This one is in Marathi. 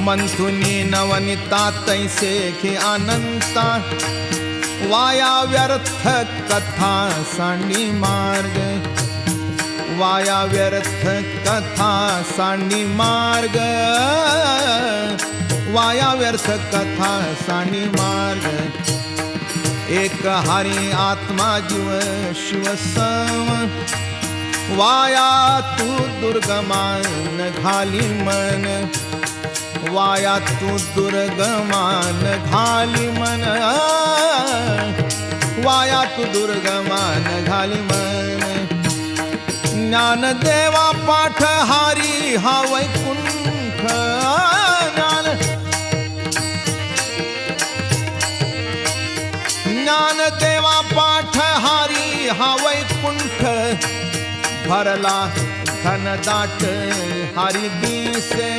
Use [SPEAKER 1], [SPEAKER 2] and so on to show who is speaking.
[SPEAKER 1] मंथुनी नवनिता तैसे घे अनंता वाया व्यर्थ कथा सांडी मार्ग वाया व्यर्थ कथा सांडी मार्ग वाया व्यर्थ कथा सांडी मार्ग एक हरी आत्मा जीव शिव सम वाया तू दुर्गमान घाली मन वाया तू दुर्गमान घाली मन वाया तू दुर्गमान घाली मन ज्ञानदेवा पाठ हारी हा वैकुंठ ज्ञानदेवा पाठ हारी हा वैकुंठ भरला घनदाट हारी दिसे